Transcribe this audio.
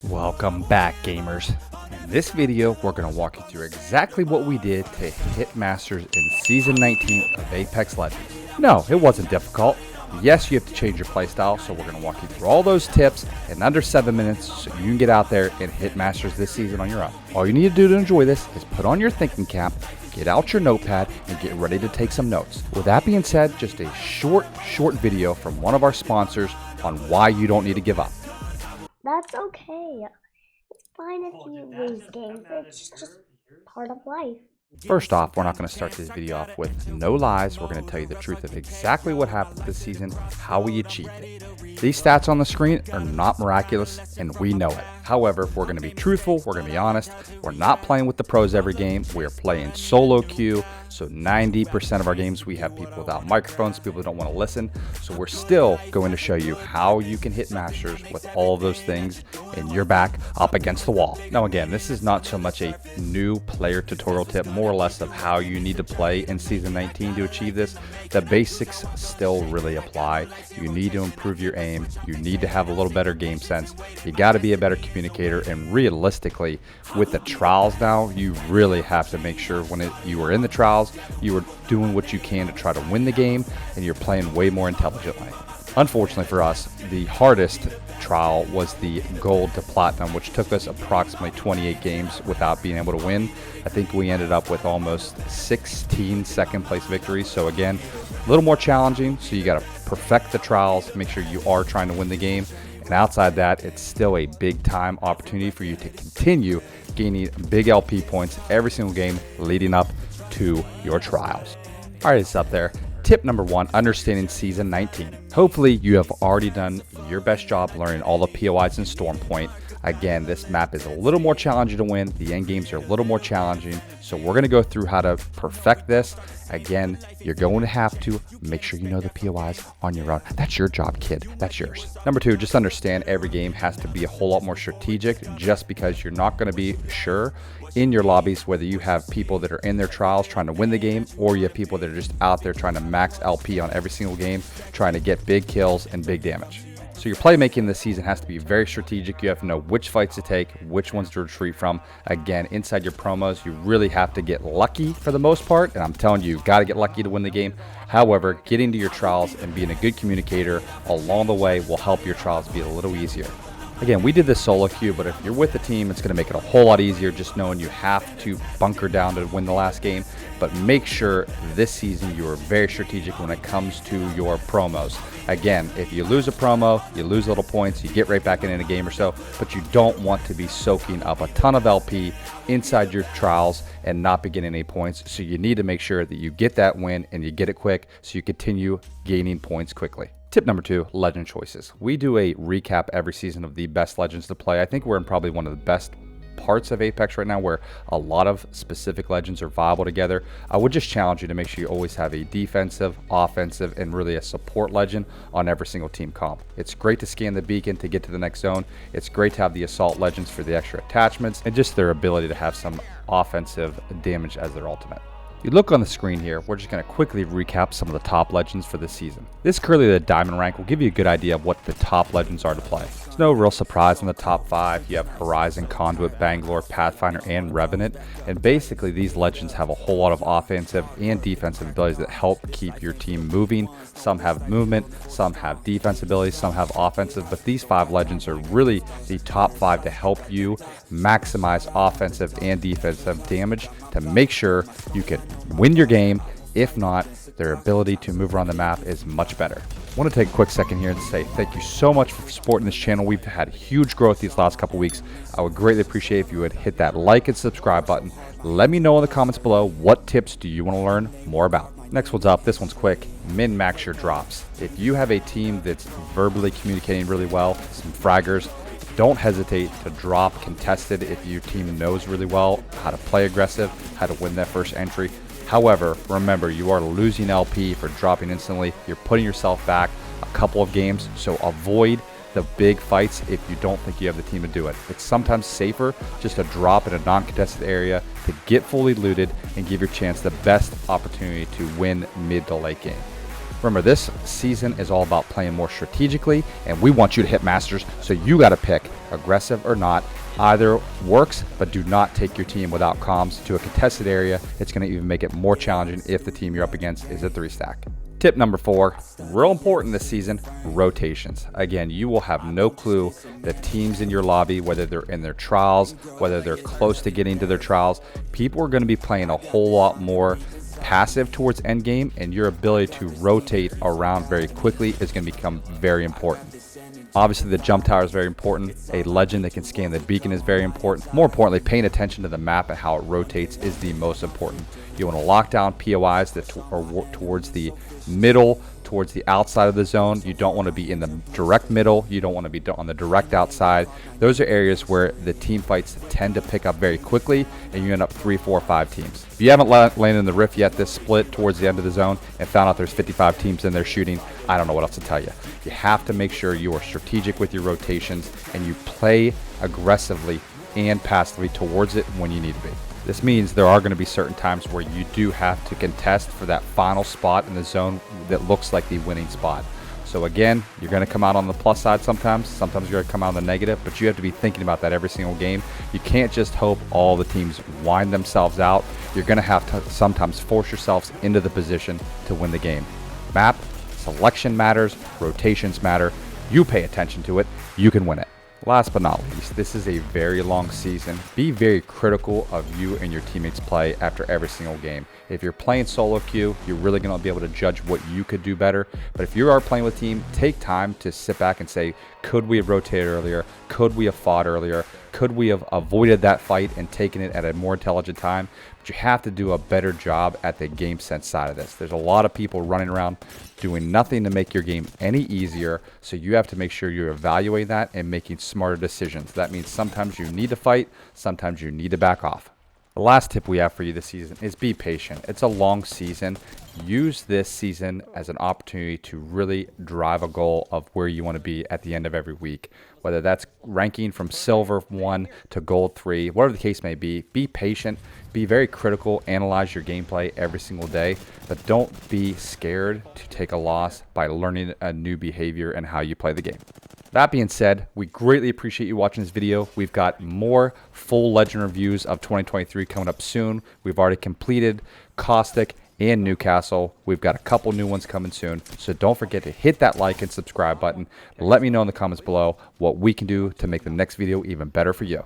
Welcome back, gamers. In this video, we're going to walk you through exactly what we did to hit Masters in Season 19 of Apex Legends. No, it wasn't difficult. Yes, you have to change your playstyle, so we're going to walk you through all those tips in under 7 minutes so you can get out there and hit Masters this season on your own. All you need to do to enjoy this is put on your thinking cap, get out your notepad, and get ready to take some notes. With that being said, just a short video from one of our sponsors on why you don't need to give up. That's okay. It's fine if you lose games. It's just part of life. First off, we're not going to start this video off with no lies. We're going to tell you the truth of exactly what happened this season, how we achieved it. These stats on the screen are not miraculous, and we know it. However, if we're going to be truthful, we're going to be honest, we're not playing with the pros every game. We are playing solo queue, so 90% of our games we have people without microphones, people who don't want to listen. So we're still going to show you how you can hit Masters with all of those things in your back up against the wall. Now again, this is not so much a new player tutorial tip, more or less of how you need to play in Season 19 to achieve this. The basics still really apply. You need to improve your aim. You need to have a little better game sense. You got to be a better communicator, and realistically, with the trials now, you really have to make sure when you were in the trials, you were doing what you can to try to win the game, and you're playing way more intelligently. Unfortunately for us, the hardest trial was the gold to platinum, which took us approximately 28 games without being able to win. I think we ended up with almost 16 second place victories. So again, a little more challenging. So you got to perfect the trials, make sure you are trying to win the game. And outside that, it's still a big time opportunity for you to continue gaining big LP points every single game leading up to your trials. All right, it's up there. Tip number 1, understanding Season 19. Hopefully you have already done your best job learning all the POIs in Stormpoint. Again, this map is a little more challenging to win. The end games are a little more challenging. So we're going to go through how to perfect this. Again, you're going to have to make sure you know the POIs on your own. That's your job, kid. That's yours. Number 2, just understand every game has to be a whole lot more strategic, just because you're not going to be sure in your lobbies whether you have people that are in their trials trying to win the game, or you have people that are just out there trying to max LP on every single game, trying to get big kills and big damage. So your playmaking this season has to be very strategic. You have to know which fights to take, which ones to retreat from. Again, inside your promos, you really have to get lucky for the most part. And I'm telling you, you've got to get lucky to win the game. However, getting to your trials and being a good communicator along the way will help your trials be a little easier. Again, we did this solo queue, but if you're with the team, it's going to make it a whole lot easier just knowing you have to bunker down to win the last game. But make sure this season you are very strategic when it comes to your promos. Again, if you lose a promo, you lose little points, you get right back in a game or so, but you don't want to be soaking up a ton of LP inside your trials and not be getting any points. So you need to make sure that you get that win and you get it quick so you continue gaining points quickly. Tip number 2, legend choices. We do a recap every season of the best legends to play. I think we're in probably one of the best parts of Apex right now where a lot of specific legends are viable together. I would just challenge you to make sure you always have a defensive, offensive, and really a support legend on every single team comp. It's great to scan the beacon to get to the next zone. It's great to have the assault legends for the extra attachments and just their ability to have some offensive damage as their ultimate. You look on the screen here, we're just going to quickly recap some of the top legends for this season. This currently the diamond rank will give you a good idea of what the top legends are to play. There's no real surprise in the top 5. You have Horizon, Conduit, Bangalore, Pathfinder, and Revenant. And basically these legends have a whole lot of offensive and defensive abilities that help keep your team moving. Some have movement, some have defense abilities, some have offensive, but these 5 legends are really the top 5 to help you maximize offensive and defensive damage to make sure you can win your game. If not, their ability to move around the map is much better. I want to take a quick second here and say thank you so much for supporting this channel. We've had huge growth these last couple weeks. I would greatly appreciate if you would hit that like and subscribe button. Let me know in the comments below what tips do you want to learn more about. Next one's up. This one's quick. Min-max your drops. If you have a team that's verbally communicating really well, some fraggers, don't hesitate to drop contested if your team knows really well how to play aggressive, how to win that first entry. However, remember, you are losing LP for dropping instantly. You're putting yourself back a couple of games, so avoid the big fights if you don't think you have the team to do it. It's sometimes safer just to drop in a non-contested area to get fully looted and give your chance the best opportunity to win mid to late game. Remember, this season is all about playing more strategically, and we want you to hit masters, so you got to pick aggressive or not. Either works, but do not take your team without comms to a contested area. It's going to even make it more challenging if the team you're up against is a 3-stack. Tip number 4, real important this season, rotations. Again, you will have no clue the teams in your lobby, whether they're in their trials, whether they're close to getting to their trials. People are going to be playing a whole lot more passive towards endgame, and your ability to rotate around very quickly is going to become very important. Obviously, the jump tower is very important. A legend that can scan the beacon is very important. More importantly, paying attention to the map and how it rotates is the most important. You want to lock down POIs that are towards the middle, towards the outside of the zone. You don't want to be in the direct middle. You don't want to be on the direct outside. Those are areas where the team fights tend to pick up very quickly, and you end up 3, 4, 5 teams. If you haven't landed in the rift yet, this split towards the end of the zone, and found out there's 55 teams in there shooting, I don't know what else to tell you. You have to make sure you are strategic with your rotations, and you play aggressively and passively towards it when you need to be. This means there are going to be certain times where you do have to contest for that final spot in the zone that looks like the winning spot. So again, you're going to come out on the plus side sometimes you're going to come out on the negative, but you have to be thinking about that every single game. You can't just hope all the teams wind themselves out. You're going to have to sometimes force yourselves into the position to win the game. Map selection matters, rotations matter. You pay attention to it, you can win it. Last but not least, this is a very long season. Be very critical of you and your teammates' play after every single game. If you're playing solo queue, you're really going to be able to judge what you could do better. But if you are playing with team, take time to sit back and say, could we have rotated earlier? Could we have fought earlier? Could we have avoided that fight and taken it at a more intelligent time? But you have to do a better job at the game sense side of this. There's a lot of people running around doing nothing to make your game any easier, so you have to make sure you're evaluating that and making smarter decisions. That means sometimes you need to fight, sometimes you need to back off. The last tip we have for you this season is be patient. It's a long season. Use this season as an opportunity to really drive a goal of where you want to be at the end of every week. Whether that's ranking from silver 1 to gold 3, whatever the case may be, be patient, be very critical, analyze your gameplay every single day, but don't be scared to take a loss by learning a new behavior and how you play the game. That being said, we greatly appreciate you watching this video. We've got more full Legend reviews of 2023 coming up soon. We've already completed Caustic and Newcastle. We've got a couple new ones coming soon. So don't forget to hit that like and subscribe button. Let me know in the comments below what we can do to make the next video even better for you.